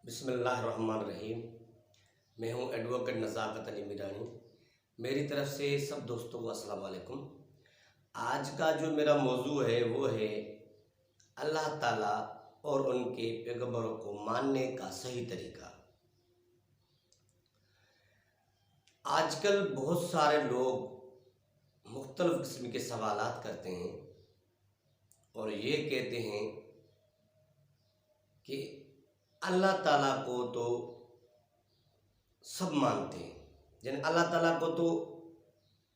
बिस्मिल्लाहिर्रहमानिर्रहीम। मैं हूं एडवोकेट नज़ाकत अली मीरानी। मेरी तरफ से सब दोस्तों को अस्सलाम वालेकुम। आज का जो मेरा मौजू है वो है अल्लाह ताला और उनके पैगंबरों को मानने का सही तरीका। आजकल बहुत सारे लोग मुख्तलिफ़ किस्म के सवालात करते हैं और ये कहते हैं कि अल्लाह ताला को तो सब मानते हैं, यानी अल्लाह ताला को तो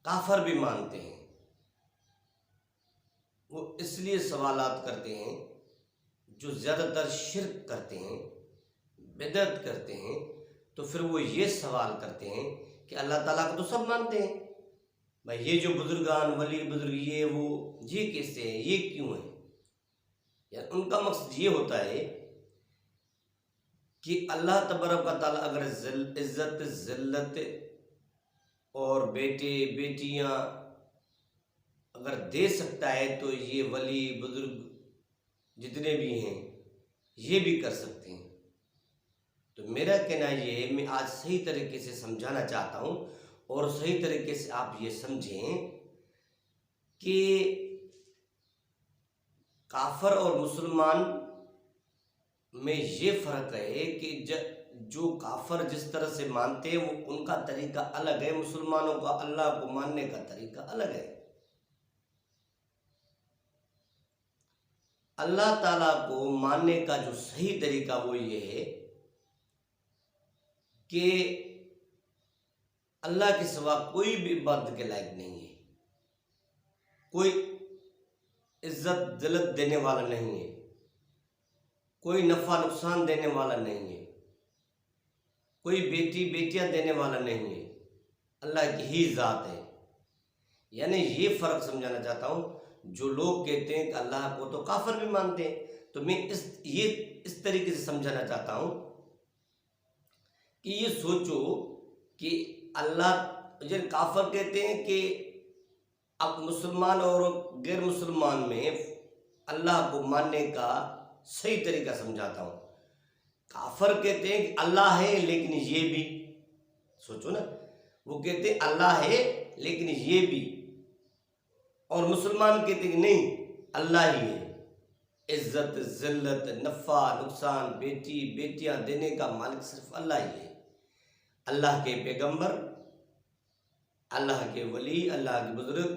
काफर भी मानते हैं। वो इसलिए सवालात करते हैं जो ज़्यादातर शिर्क करते हैं, बिदअत करते हैं। तो फिर वो ये सवाल करते हैं कि अल्लाह ताला को तो सब मानते हैं, भाई ये जो बुजुर्गान वली बुजुर्ग ये वो ये कैसे हैं, ये क्यों है? यार उनका मकसद ये होता है कि अल्लाह तबारक व तआला अगर इज़्ज़त ज़िल्लत और बेटे बेटियां अगर दे सकता है तो ये वली बुजुर्ग जितने भी हैं ये भी कर सकते हैं। तो मेरा कहना ये है, मैं आज सही तरीके से समझाना चाहता हूँ और सही तरीके से आप ये समझें कि काफर और मुसलमान में ये फ़र्क है कि जो काफर जिस तरह से मानते हैं वो उनका तरीका अलग है, मुसलमानों का अल्लाह को मानने का तरीका अलग है। अल्लाह ताला को मानने का जो सही तरीका वो ये है कि अल्लाह के सिवा कोई भी इबादत के लायक नहीं है, कोई इज्जत जिल्लत देने वाला नहीं है, कोई नफ़ा नुकसान देने वाला नहीं है, कोई बेटी बेटियां देने वाला नहीं है, अल्लाह की ही ज़ात है। यानी ये फ़र्क समझाना चाहता हूँ। जो लोग कहते हैं कि अल्लाह को तो काफिर भी मानते हैं, तो मैं इस तरीके से समझाना चाहता हूँ कि ये सोचो कि अल्लाह जब काफिर कहते हैं कि अब मुसलमान और गैर मुसलमान में अल्लाह को मानने का सही तरीका समझाता हूँ। काफिर कहते हैं कि अल्लाह है लेकिन ये भी, सोचो ना, वो कहते हैं अल्लाह है लेकिन ये भी, और मुसलमान कहते हैं नहीं अल्लाह ही है, इज्जत जिल्लत नफ़ा नुकसान बेटी बेटियां देने का मालिक सिर्फ अल्लाह ही है। अल्लाह के पैगंबर, अल्लाह के वली, अल्लाह के बुजुर्ग,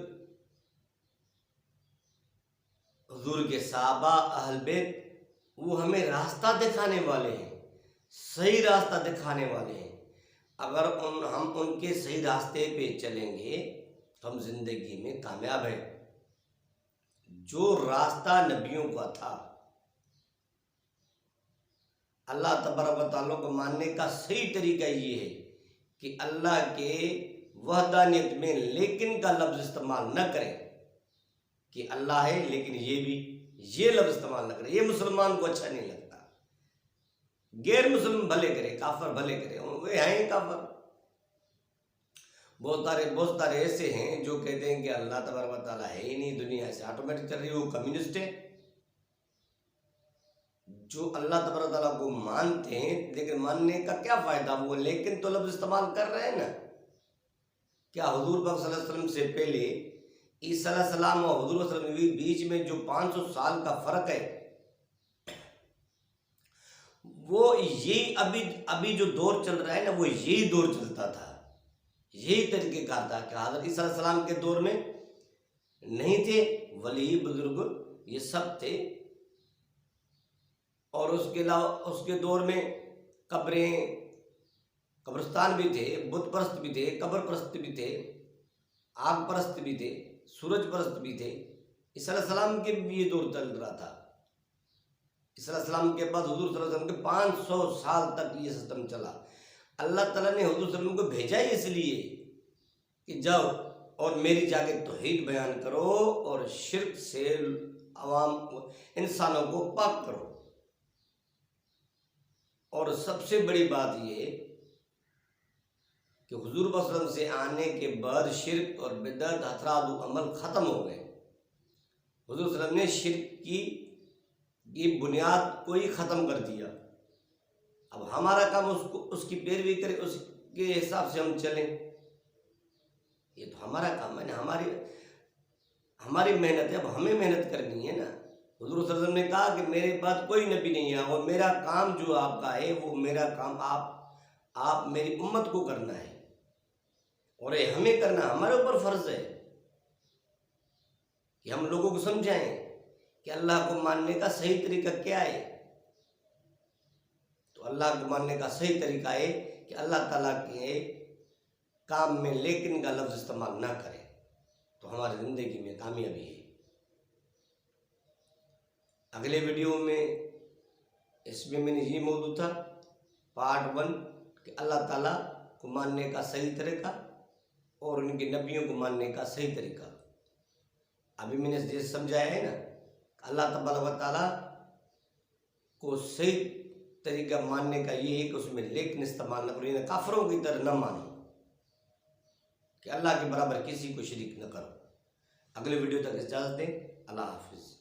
हुजूर के साहबा अहल बैत, वो हमें रास्ता दिखाने वाले हैं, सही रास्ता दिखाने वाले हैं। अगर हम उनके सही रास्ते पे चलेंगे तो हम जिंदगी में कामयाब हैं। जो रास्ता नबियों का था, अल्लाह तबारक व तआला को मानने का सही तरीका ये है कि अल्लाह के वहदानियत में लेकिन का लफ्ज़ इस्तेमाल न करें कि अल्लाह है लेकिन ये भी, ये लफ्ज़ इस्तेमाल न करें। ये मुसलमान को अच्छा नहीं लगता। गैर मुस्लिम भले करे, काफर भले करे, वे हैं काफर। बहुत सारे ऐसे हैं जो कहते हैं कि अल्लाह तबारक व तआला है ही नहीं, दुनिया से ऑटोमेटिक चल रही है, वो कम्युनिस्ट है। जो अल्लाह तबारक व तआला को मानते हैं लेकिन मानने का क्या फ़ायदा, वो लेकिन तो लफ्ज़ इस्तेमाल कर रहे हैं ना। क्या हुजूर पाक सल्लल्लाहु अलैहि वसल्लम से पहले ईसा अलैहिस्सलाम और हुजूर सल्लल्लाहु अलैहि वसल्लम के बीच में जो 500 साल का फ़र्क है, वो यही अभी जो दौर चल रहा है ना, वो यही दौर चलता था, यही तरीके का था कि हज़रत ईसा अलैहिस्सलाम के दौर में नहीं थे वली बुजुर्ग, ये सब थे। और उसके अलावा उसके दौर में कब्रिस्तान भी थे, बुत परस्त भी थे, कब्र परस्त भी थे, आग परस्त भी थे, सूरज परस्त भी थे। ईसा अलैहिस्सलाम के भी ये दौर चल रहा था। ईसा अलैहिस्सलाम के बाद हुजूर सल्लल्लाहु अलैहि वसल्लम के 500 साल तक ये सिस्टम चला। अल्लाह ताला ने हुजूर सल्लल्लाहु अलैहि वसल्लम को भेजा ही इसलिए कि जाओ और मेरी जाके तौहीद बयान करो और शिर्क से अवाम इंसानों को पाक करो। और सबसे बड़ी बात ये कि हुजूर सल्लल्लाहु अलैहि वसल्लम से आने के बाद शिर्क और बिदअत हथरादु अमल ख़त्म हो गए। हुजूर सल्लल्लाहु अलैहि वसल्लम ने शिर्क की ये बुनियाद को ही ख़त्म कर दिया। अब हमारा काम उसको उसकी पैरवी करे, उसके हिसाब से हम चलें। ये तो हमारा काम है ना, हमारी मेहनत है। अब हमें मेहनत करनी है ना। हुजूर सल्लल्लाहु अलैहि वसल्लम ने कहा कि मेरे बाद कोई नबी नहीं है और मेरा काम जो आपका है वो मेरा काम आप मेरी उम्मत को करना है और ये हमें करना, हमारे ऊपर फर्ज है कि हम लोगों को समझाएं कि अल्लाह को मानने का सही तरीका क्या है। तो अल्लाह को मानने का सही तरीका है कि अल्लाह ताला के काम में लेकिन का लफ्ज़ इस्तेमाल ना करें, तो हमारी ज़िंदगी में कामयाबी है। अगले वीडियो में इसमें मैंने ये मौजूद था पार्ट 1 कि अल्लाह ताला को मानने का सही तरीका और उनके नबियों को मानने का सही तरीका। अभी मैंने ये समझाया है ना, अल्लाह तबारक व तआला को सही तरीका मानने का ये है कि उसमें लेकिन इस्तेमाल न करो, काफरों की तरह न मानो कि अल्लाह के बराबर किसी को शरीक न करो। अगले वीडियो तक इजाज़त दें। अल्लाह हाफिज़।